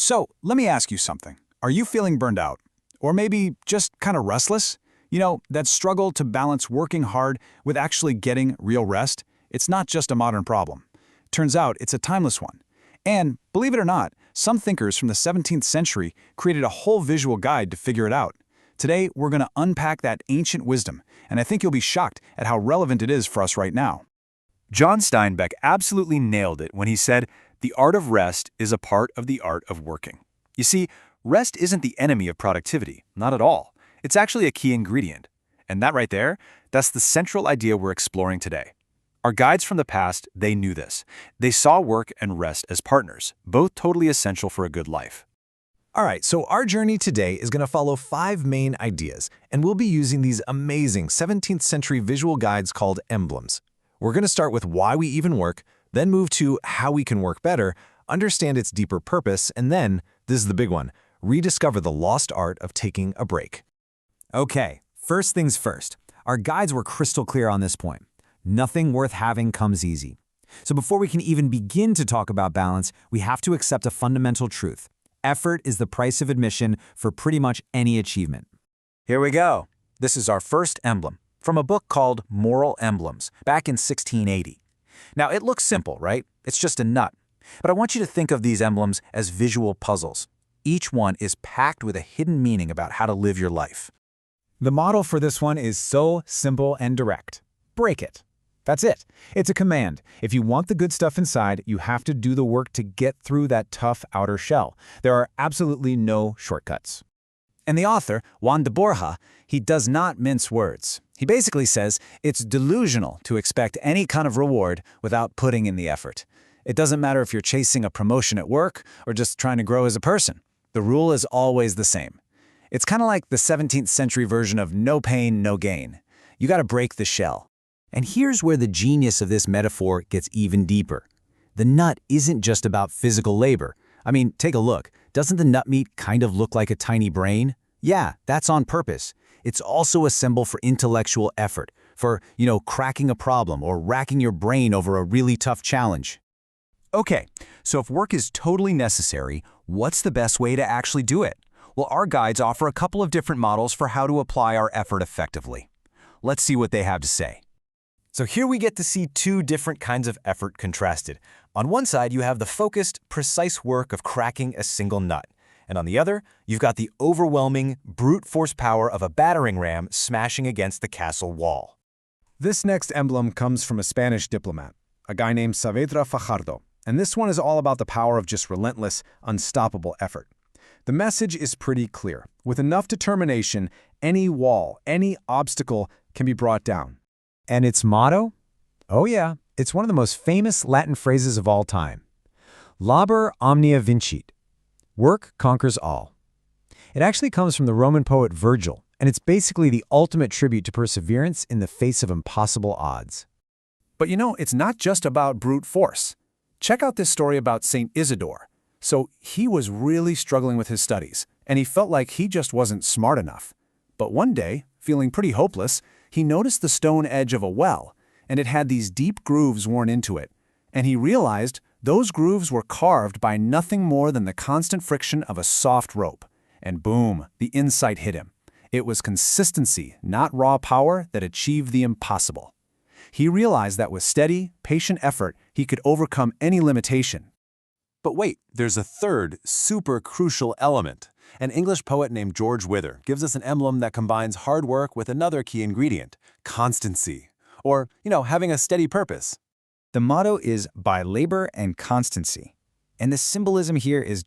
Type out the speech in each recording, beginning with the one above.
So, let me ask you something. Are you feeling burned out? Or maybe just kind of restless? You know, that struggle to balance working hard with actually getting real rest? It's not just a modern problem. Turns out it's a timeless one. And, believe it or not, some thinkers from the 17th century created a whole visual guide to figure it out. Today, we're going to unpack that ancient wisdom, and I think you'll be shocked at how relevant it is for us right now. John Steinbeck absolutely nailed it when he said, "The art of rest is a part of the art of working." You see, rest isn't the enemy of productivity, not at all. It's actually a key ingredient. And that right there, that's the central idea we're exploring today. Our guides from the past, they knew this. They saw work and rest as partners, both totally essential for a good life. All right, so our journey today is going to follow 5 main ideas, and we'll be using these amazing 17th century visual guides called emblems. We're going to start with why we even work, then move to how we can work better, understand its deeper purpose, and then, this is the big one, rediscover the lost art of taking a break. Okay, first things first. Our guides were crystal clear on this point. Nothing worth having comes easy. So before we can even begin to talk about balance, we have to accept a fundamental truth. Effort is the price of admission for pretty much any achievement. Here we go. This is our first emblem, from a book called Moral Emblems, back in 1680. Now, it looks simple, right? It's just a nut. But I want you to think of these emblems as visual puzzles. Each one is packed with a hidden meaning about how to live your life. The model for this one is so simple and direct. Break it. That's it. It's a command. If you want the good stuff inside, you have to do the work to get through that tough outer shell. There are absolutely no shortcuts. And the author, Juan de Borja, he does not mince words. He basically says it's delusional to expect any kind of reward without putting in the effort. It doesn't matter if you're chasing a promotion at work or just trying to grow as a person. The rule is always the same. It's kind of like the 17th century version of no pain, no gain. You got to break the shell. And here's where the genius of this metaphor gets even deeper. The nut isn't just about physical labor. I mean, take a look. Doesn't the nut meat kind of look like a tiny brain? Yeah, that's on purpose. It's also a symbol for intellectual effort, for, cracking a problem or racking your brain over a really tough challenge. Okay, so if work is totally necessary, what's the best way to actually do it? Well, our guides offer a couple of different models for how to apply our effort effectively. Let's see what they have to say. So here we get to see 2 different kinds of effort contrasted. On one side, you have the focused, precise work of cracking a single nut. And on the other, you've got the overwhelming, brute force power of a battering ram smashing against the castle wall. This next emblem comes from a Spanish diplomat, a guy named Saavedra Fajardo, and this one is all about the power of just relentless, unstoppable effort. The message is pretty clear. With enough determination, any wall, any obstacle can be brought down. And its motto? Oh yeah, it's one of the most famous Latin phrases of all time. Labor omnia vincit. Work conquers all. It actually comes from the Roman poet Virgil, and it's basically the ultimate tribute to perseverance in the face of impossible odds. But it's not just about brute force. Check out this story about St. Isidore. So he was really struggling with his studies, and he felt like he just wasn't smart enough. But one day, feeling pretty hopeless, he noticed the stone edge of a well, and it had these deep grooves worn into it. And he realized those grooves were carved by nothing more than the constant friction of a soft rope. And boom, the insight hit him. It was consistency, not raw power, that achieved the impossible. He realized that with steady, patient effort, he could overcome any limitation. But wait, there's a third, super crucial element. An English poet named George Wither gives us an emblem that combines hard work with another key ingredient, constancy. Or, having a steady purpose. The motto is by labor and constancy. And the symbolism here is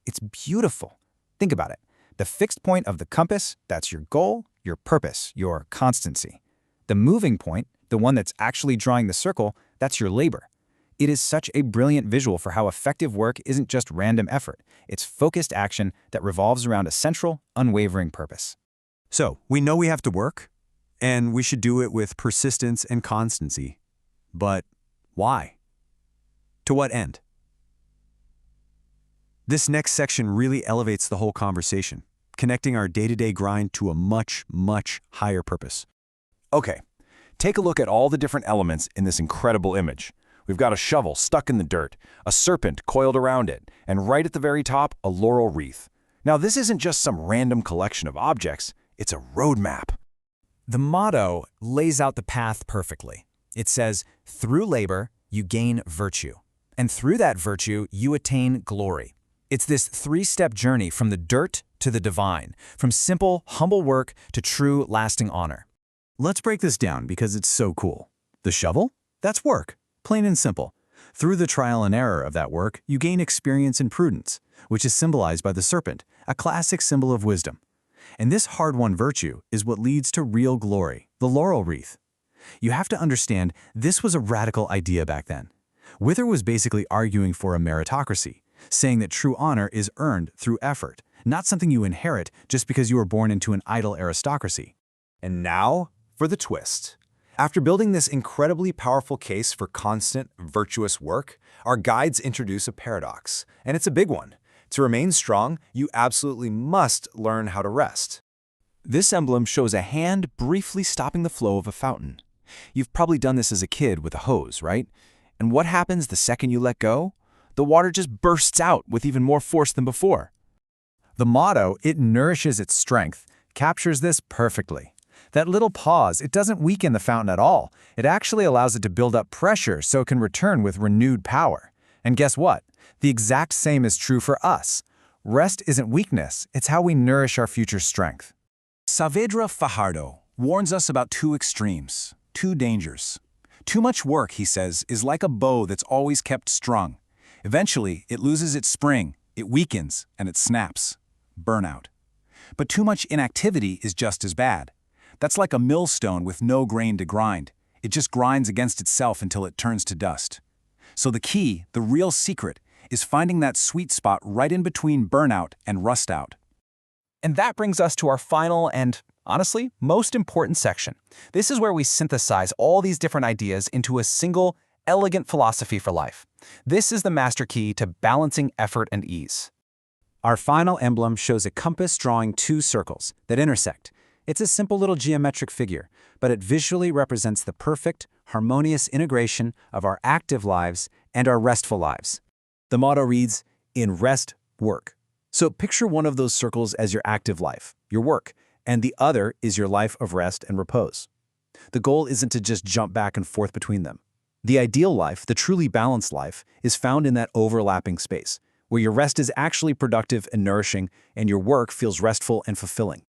it's beautiful. Think about it. The fixed point of the compass, that's your goal, your purpose, your constancy. The moving point, the one that's actually drawing the circle, that's your labor. It is such a brilliant visual for how effective work isn't just random effort. It's focused action that revolves around a central, unwavering purpose. So, we know we have to work, and we should do it with persistence and constancy. But why? To what end? This next section really elevates the whole conversation, connecting our day-to-day grind to a much, much higher purpose. Okay, take a look at all the different elements in this incredible image. We've got a shovel stuck in the dirt, a serpent coiled around it, and right at the very top, a laurel wreath. Now, this isn't just some random collection of objects, it's a roadmap. The motto lays out the path perfectly. It says, through labor, you gain virtue. And through that virtue, you attain glory. It's this three-step journey from the dirt to the divine, from simple, humble work to true, lasting honor. Let's break this down because it's so cool. The shovel? That's work, plain and simple. Through the trial and error of that work, you gain experience and prudence, which is symbolized by the serpent, a classic symbol of wisdom. And this hard-won virtue is what leads to real glory, the laurel wreath. You have to understand, this was a radical idea back then. Wither was basically arguing for a meritocracy, saying that true honor is earned through effort, not something you inherit just because you were born into an idle aristocracy. And now for the twist. After building this incredibly powerful case for constant, virtuous work, our guides introduce a paradox, and it's a big one. To remain strong, you absolutely must learn how to rest. This emblem shows a hand briefly stopping the flow of a fountain. You've probably done this as a kid with a hose, right? And what happens the second you let go? The water just bursts out with even more force than before. The motto, "It nourishes its strength," captures this perfectly. That little pause, it doesn't weaken the fountain at all. It actually allows it to build up pressure so it can return with renewed power. And guess what? The exact same is true for us. Rest isn't weakness, it's how we nourish our future strength. Saavedra Fajardo warns us about two extremes, two dangers. Too much work, he says, is like a bow that's always kept strung. Eventually, it loses its spring, it weakens, and it snaps. Burnout. But too much inactivity is just as bad. That's like a millstone with no grain to grind. It just grinds against itself until it turns to dust. So the key, the real secret, is finding that sweet spot right in between burnout and rust out. And that brings us to our final and, honestly, most important section. This is where we synthesize all these different ideas into a single, elegant philosophy for life. This is the master key to balancing effort and ease. Our final emblem shows a compass drawing two circles that intersect. It's a simple little geometric figure, but it visually represents the perfect, harmonious integration of our active lives and our restful lives. The motto reads, "In rest, work." So picture one of those circles as your active life, your work, and the other is your life of rest and repose. The goal isn't to just jump back and forth between them. The ideal life, the truly balanced life, is found in that overlapping space, where your rest is actually productive and nourishing, and your work feels restful and fulfilling.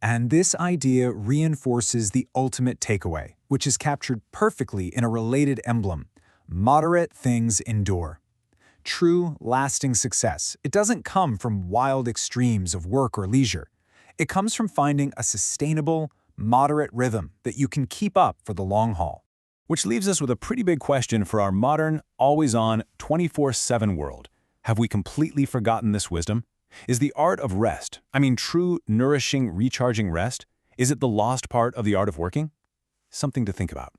And this idea reinforces the ultimate takeaway, which is captured perfectly in a related emblem: moderate things endure. True, lasting success, it doesn't come from wild extremes of work or leisure. It comes from finding a sustainable, moderate rhythm that you can keep up for the long haul. Which leaves us with a pretty big question for our modern, always-on, 24/7 world. Have we completely forgotten this wisdom? Is the art of rest, true, nourishing, recharging rest, is it the lost part of the art of working? Something to think about.